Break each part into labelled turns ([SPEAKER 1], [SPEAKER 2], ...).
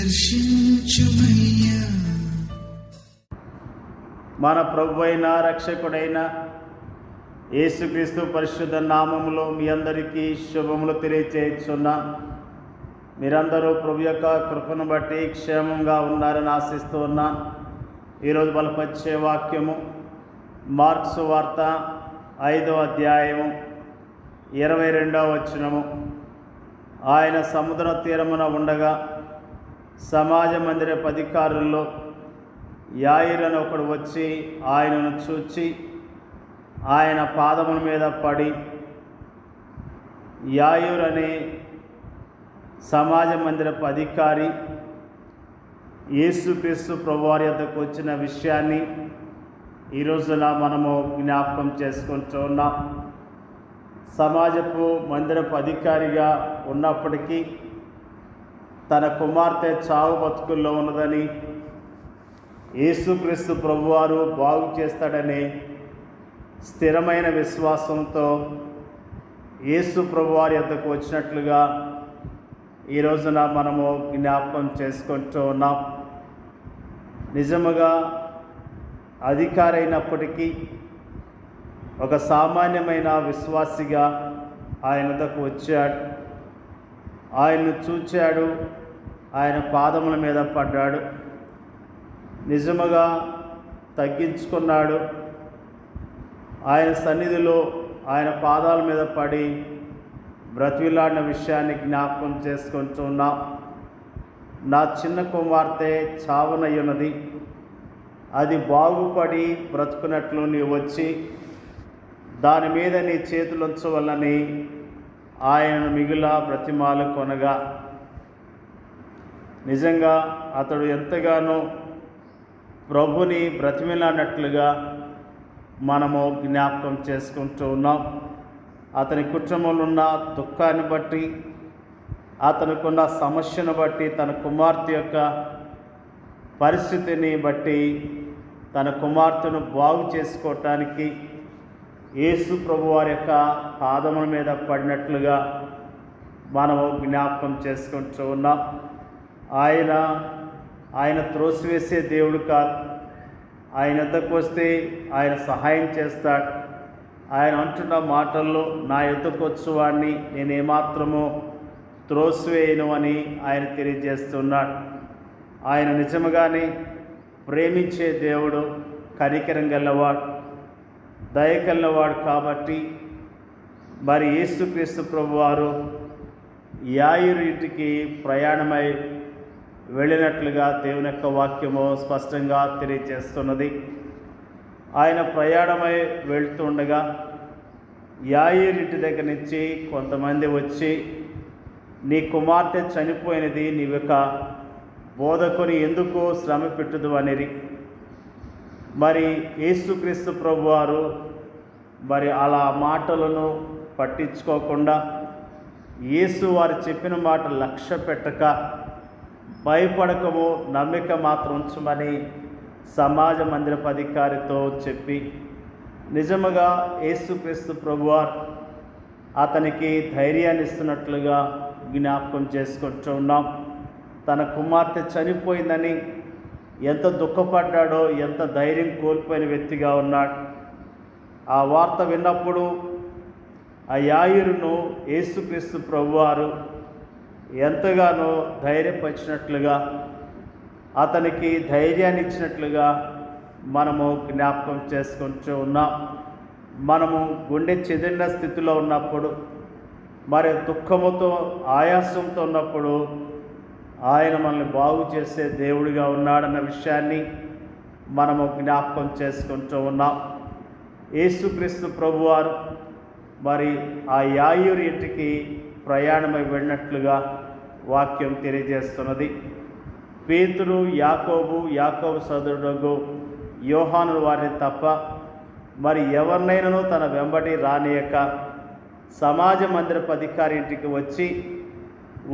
[SPEAKER 1] దర్శించుమయ్యా.
[SPEAKER 2] మన ప్రభువైన రక్షకుడైన యేసుక్రీస్తు పరిశుద్ధ నామములో మీ అందరికీ శుభములు తెలియచేస్తున్నాను. మీరందరూ ప్రభు యొక్క కృపను బట్టి క్షేమంగా ఉన్నారని ఆశిస్తూ ఉన్నాను. ఈరోజు బలపరిచే వాక్యము మార్క్సు వార్త 5వ అధ్యాయము 22వ వచనము. ఆయన సముద్ర తీరమున ఉండగా సమాజ మందిరపు అధికారుల్లో యాయిరు అని ఒకడు వచ్చి ఆయనను చూచి ఆయన పాదముల మీద పడి, యాయిరు అనే సమాజ మందిరపు అధికారి యేసుక్రీస్తు ప్రభువారి యొద్దకు వచ్చిన విషయాన్ని ఈ రోజున మనము జ్ఞాపకం చేసుకుంటూ ఉన్నాం. సమాజపు మందిరపు అధికారిగా ఉన్నప్పటికీ తన కుమార్తె చావు బతుకుల్లో ఉన్నదని, యేసుక్రీస్తు ప్రభువారు బాగు చేస్తాడనే స్థిరమైన విశ్వాసంతో యేసు ప్రభువారి యొద్దకు వచ్చినట్లుగా ఈ రోజున మనము జ్ఞాపకం చేసుకుంటూ ఉన్నాం. నిజముగా అధికారి అయినప్పటికీ ఒక సామాన్యమైన విశ్వాసిగా ఆయన వద్దకు వచ్చాడు. ఆయన్ను చూచాడు, ఆయన పాదముల మీద పడ్డాడు, నిజముగా తగ్గించుకున్నాడు. ఆయన సన్నిధిలో ఆయన పాదాల మీద పడి బ్రతిలాడిన విషయాన్ని జ్ఞాపకం చేసుకుంటున్నాం. నా చిన్న కుమార్తె చావనయ్యున్నది, అది బాగుపడి బ్రతుకున్నట్లు నీవు వచ్చి దాని మీద నీ చేతులు ఉంచవలని ఆయనను మిగుల బ్రతిమాలు కొనగా, నిజంగా అతడు ఎంతగానో ప్రభుని బ్రతిమిలాడినట్లుగా మనము జ్ఞాపకం చేసుకుంటూ ఉన్నాం. అతని కుటుంబంలో ఉన్న దుఃఖాన్ని బట్టి, అతనికున్న సమస్యను బట్టి, తన కుమార్తె యొక్క పరిస్థితిని బట్టి తన కుమార్తెను బాగు చేసుకోవటానికి యేసు ప్రభువారి యొక్క పాదముల మీద పడినట్లుగా మనము జ్ఞాపకం చేసుకుంటూ ఉన్నాం. ఆయన త్రోసివేసే దేవుడు కాదు. ఆయన వద్దకు వస్తే ఆయన సహాయం చేస్తాడు. ఆయన అంటున్న మాటల్లో, నా యొద్దకు వచ్చువాడిని నేనేమాత్రమో త్రోసివేయను అని ఆయన తెలియజేస్తున్నాడు. ఆయన నిజముగానే ప్రేమించే దేవుడు, కనికరం గలవాడు, దయ గలవాడు. కాబట్టి మరి యేసుక్రీస్తు ప్రభువారు యాయిరు ఇంటికి ప్రయాణమై వెళ్ళినట్లుగా దేవుని యొక్క వాక్యము స్పష్టంగా తెలియజేస్తున్నది. ఆయన ప్రయాణమై వెళ్తుండగా యాయిరు ఇంటి దగ్గర నుంచి కొంతమంది వచ్చి, నీ కుమార్తె చనిపోయినది, నీవొక బోధకుని ఎందుకు శ్రమ పెట్టుదు అనిరి. మరి యేసుక్రీస్తు ప్రభువారు మరి అలా మాటలను పట్టించుకోకుండా యేసు వారు చెప్పిన మాట లక్ష్య పెట్టక, భయపడకము, నమ్మిక మాత్రం ఉంచమని సమాజ మందిరపు అధికారితో చెప్పి, నిజముగా యేసుక్రీస్తు ప్రభువారు అతనికి ధైర్యాన్ని ఇస్తున్నట్లుగా జ్ఞాపకం చేసుకుంటూ ఉన్నాం. తన కుమార్తె చనిపోయిందని ఎంత దుఃఖపడ్డాడో, ఎంత ధైర్యం కోల్పోయిన వ్యక్తిగా ఉన్నాడు. ఆ వార్త విన్నప్పుడు ఆ యాయిరును యేసుక్రీస్తు ప్రభువారు ఎంతగానో ధైర్యపరిచినట్లుగా, అతనికి ధైర్యాన్ని ఇచ్చినట్లుగా మనము జ్ఞాపకం చేసుకుంటూ ఉన్నాం. మనము గుండె చెదిరిన స్థితిలో ఉన్నప్పుడు, మరి దుఃఖముతో ఆయాసంతో ఉన్నప్పుడు ఆయన మనల్ని బాగు చేసే దేవుడిగా ఉన్నాడన్న విషయాన్ని మనము జ్ఞాపకం చేసుకుంటూ ఉన్నాం. యేసుక్రీస్తు ప్రభువారు మరి ఆ యాయిరు ఇంటికి ప్రయాణమై వెళ్ళినట్లుగా వాక్యం తెలియజేస్తున్నది. పేతురు, యాకోబు సోదరుడు యోహాను వారిని తప్ప మరి ఎవరినైనాను తన వెంబడి రానియక సమాజ మందిరపు అధికారి ఇంటికి వచ్చి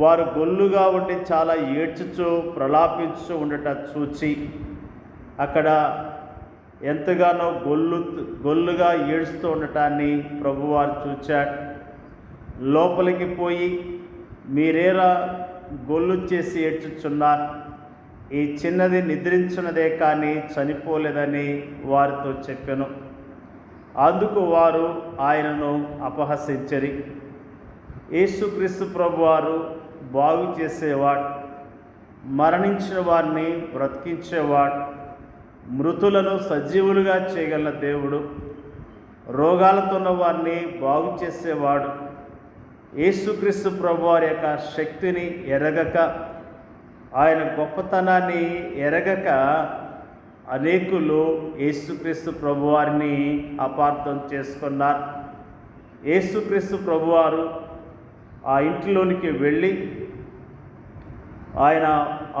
[SPEAKER 2] వారు గొల్లుగా ఉండి చాలా ఏడ్చుచూ ప్రలాపించు ఉండట చూచి అక్కడ ఎంతగానో గొల్లుగా ఏడుస్తూ ఉండటాన్ని ప్రభువారు చూచాడు. లోపలికి పోయి మీరేలా గొల్లు చేసి ఏడ్చుచున్నారు, ఈ చిన్నది నిద్రించున్నదే కానీ చనిపోలేదని వారితో చెప్పెను. అందుకు వారు ఆయనను అపహసించరి. యేసుక్రీస్తు ప్రభువారు బాగు చేసేవాడు, మరణించిన వారిని బ్రతికించేవాడు, మృతులను సజీవులుగా చేయగల దేవుడు, రోగాలతో ఉన్న వారిని బాగు చేసేవాడు. యేసుక్రీస్తు ప్రభువారి యొక్క శక్తిని ఎరగక, ఆయన గొప్పతనాన్ని ఎరగక అనేకులు యేసుక్రీస్తు ప్రభువారిని అపార్థం చేసుకున్నారు. యేసుక్రీస్తు ప్రభువారు ఆ ఇంటిలోనికి వెళ్ళి ఆయన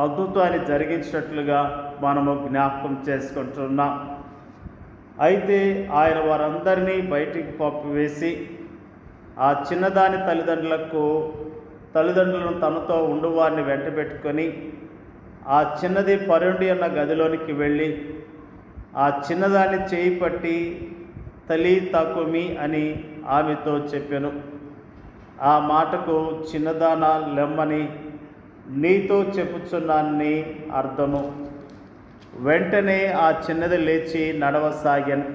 [SPEAKER 2] అద్భుతాన్ని జరిగించినట్లుగా మనము జ్ఞాపకం చేసుకుంటున్నాం. అయితే ఆయన వారందరినీ బయటికి పంపివేసి ఆ చిన్నదాని తల్లిదండ్రులను తనతో ఉండువారిని వెంట పెట్టుకొని ఆ చిన్నది పరుండి ఉన్న గదిలోనికి వెళ్ళి ఆ చిన్నదాన్ని చేయి పట్టి తలి తకుమి అని ఆమెతో చెప్పెను. ఆ మాటకు చిన్నదానా లెమ్మని నీతో చెప్పుచున్నానని అర్థము. వెంటనే ఆ చిన్నది లేచి నడవసాగాను.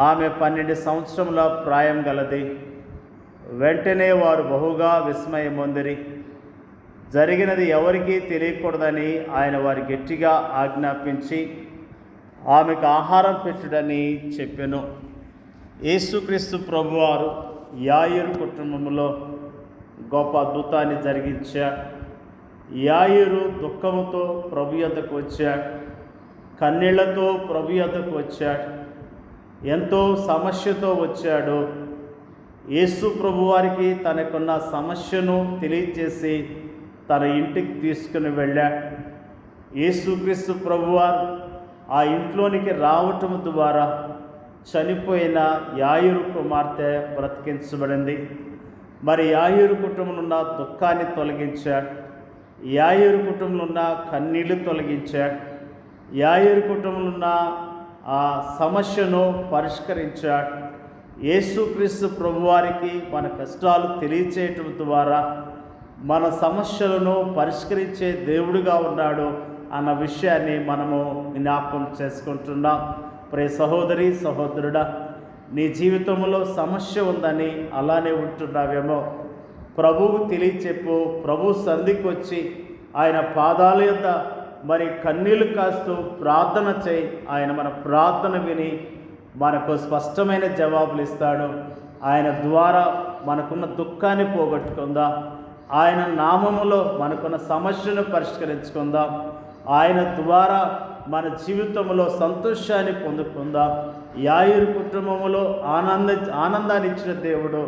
[SPEAKER 2] ఆమె 12 సంవత్సరముల ప్రాయం గలది. వెంటనే వారు బహుగా విస్మయమొందిరి. జరిగినది ఎవరికీ తెలియకూడదని ఆయన వారి గట్టిగా ఆజ్ఞాపించి ఆమెకు ఆహారం పెట్టుడని చెప్పెను. యేసుక్రీస్తు ప్రభువారు యాయిరు కుటుంబంలో గొప్ప అద్భుతాన్ని జరిగించాడు. యాయిరు దుఃఖముతో ప్రభు యొద్దకు వచ్చాడు, కన్నీళ్లతో ప్రభు యొద్దకు వచ్చాడు, ఎంతో సమస్యతో వచ్చాడు. యేసు ప్రభువారికి తనకున్న సమస్యను తెలియజేసి తన ఇంటికి తీసుకుని వెళ్ళాడు. యేసుక్రీస్తు ప్రభువారు ఆ ఇంట్లోనికి రావటం ద్వారా చనిపోయిన యాయిరు కుమార్తె బ్రతికించబడింది. మరి యాయిరు కుటుంబంలో ఉన్న దుఃఖాన్ని తొలగించాడు, యాయిరు కుటుంబంలో ఉన్న కన్నీళ్లు తొలగించాడు, యాయిరు కుటుంబంలో ఉన్న ఆ సమస్యను పరిష్కరించాడు. యేసుక్రీస్తు ప్రభువారికి మన కష్టాలు తెలియచేయటం ద్వారా మన సమస్యలను పరిష్కరించే దేవుడిగా ఉన్నాడు అన్న విషయాన్ని మనము జ్ఞాపకం చేసుకుంటున్నాం. ప్రియ సహోదరి సహోదరుడా, నీ జీవితంలో సమస్య ఉందని అలానే ఉంటున్నావేమో, ప్రభువు తెలియచెప్పు. ప్రభు సన్నిధికి వచ్చి ఆయన పాదాల యొద్ద మరి కన్నీళ్లు కాస్తూ ప్రార్థన చేయి. ఆయన మన ప్రార్థన విని మనకు స్పష్టమైన జవాబులు ఇస్తాడు. ఆయన ద్వారా మనకున్న దుఃఖాన్ని పోగొట్టుకుందాం. ఆయన నామములో మనకున్న సమస్యను పరిష్కరించుకుందాం. ఆయన ద్వారా మన జీవితంలో సంతోషాన్ని పొందుకుందాం. యాయిరు కుటుంబములో ఆనందాన్ని ఇచ్చిన దేవుడు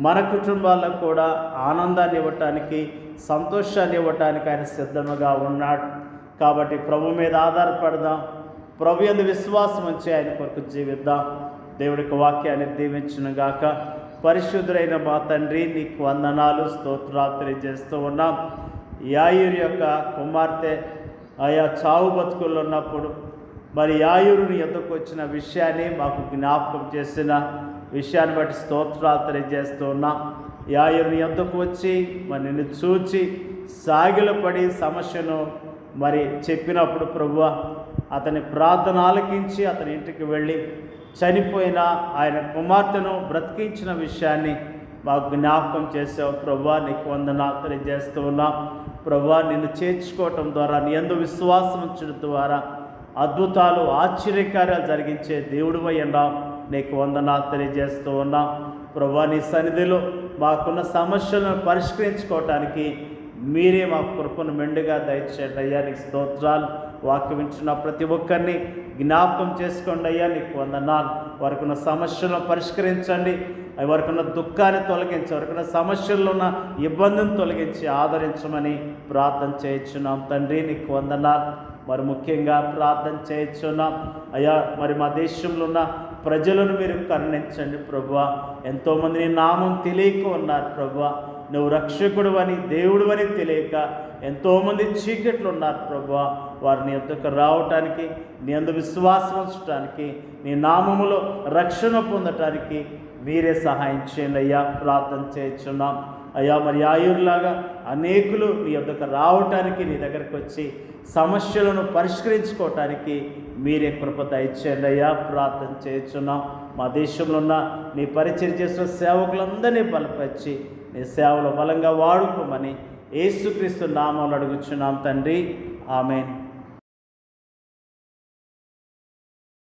[SPEAKER 2] మన కుటుంబాలకు కూడా ఆనందాన్ని ఇవ్వటానికి, సంతోషాన్ని ఇవ్వటానికి ఆయన సిద్ధముగా ఉన్నాడు. కాబట్టి ప్రభు మీద ఆధారపడదాం, ప్రభు యందు విశ్వాసం ఉంచి ఆయన కొరకు జీవిద్దాం. దేవుడికి వాక్యాన్ని దీవించునుగాక. పరిశుద్ధుడైన మా తండ్రి, నీకు వందనాలు, స్తోత్రాలు తెలియజేస్తూ ఉన్నాం. యాయిరు యొక్క కుమార్తె ఆయా చావు బతుకుల్లో ఉన్నప్పుడు మరి యాయిరుని ఎద్దకు వచ్చిన విషయాన్ని మాకు జ్ఞాపకం చేసిన విషయాన్ని బట్టి స్తోత్రాలు తెలియజేస్తూ ఉన్నాం. యాయిరుని ఎద్దకు వచ్చి మరి నిన్ను చూచి సాగిలపడి సమస్యను మరి చెప్పినప్పుడు ప్రభువా, అతని ప్రార్థన ఆలకించి అతని ఇంటికి వెళ్ళి చనిపోయిన ఆయన కుమార్తెను బ్రతికించిన విషయాన్ని మాకు జ్ఞాపకం చేసావు. ప్రభువా, నీకు వందనాలు తెలియజేస్తూ ఉన్నాం. ప్రభువా, నిన్ను చేర్చుకోవటం ద్వారా, నీ యందు విశ్వాసం ఉంచడం ద్వారా అద్భుతాలు, ఆశ్చర్యకార్యాలు జరిగించే దేవుడివై ఉన్నాం. నీకు వందనాలు తెలియజేస్తూ ఉన్నాం. ప్రభువా, నీ సన్నిధిలో మాకున్న సమస్యలను పరిష్కరించుకోవటానికి మీరే మా కృపను మెండుగా దయచేయండి అయ్యా. నీకు స్తోత్రాలు. వాక్యం వింటున్న ప్రతి ఒక్కరిని జ్ఞాపకం చేసుకోండి అయ్యా. నీకు వందనాలు. వారికి ఉన్న సమస్యలను పరిష్కరించండి, వారికి ఉన్న దుఃఖాన్ని తొలగించి, వారికి ఉన్న సమస్యల్లో ఉన్న ఇబ్బందిని తొలగించి ఆదరించమని ప్రార్థన చేయించున్నాం తండ్రి. నీకు వందనాలు. మరి ముఖ్యంగా ప్రార్థన చేయించున్నాం అయ్యా, మరి మా దేశంలో ఉన్న ప్రజలను మీరు కరుణించండి ప్రభువా. ఎంతోమంది నీ నామం తెలియక ఉన్నారు ప్రభువా. నువ్వు రక్షకుడు అని, దేవుడు అని తెలియక ఎంతోమంది చీకట్లు ఉన్నారు ప్రభువా. వారిని ఎద్దకు రావటానికి, నీ అందు విశ్వాసం ఉంచడానికి, నీ నామములో రక్షణ పొందటానికి మీరే సహాయం చేయండి అయ్యా. ప్రార్థన చేస్తున్నాం అయ్యా. మరి ఆయుర్లాగా అనేకులు నీ యొద్దకు రావటానికి, నీ దగ్గరకు వచ్చి సమస్యలను పరిష్కరించుకోవటానికి మీరే కృప దయచేయండి అయ్యా. ప్రార్థన చేస్తున్నాం. మా దేశంలో ఉన్న నీ పరిచయం చేసిన సేవకులందరినీ బలపరిచి నీ సేవలో బలంగా వాడుకోమని యేసుక్రీస్తు నామములో అడుగుచున్నాం తండ్రి. ఆమేన్.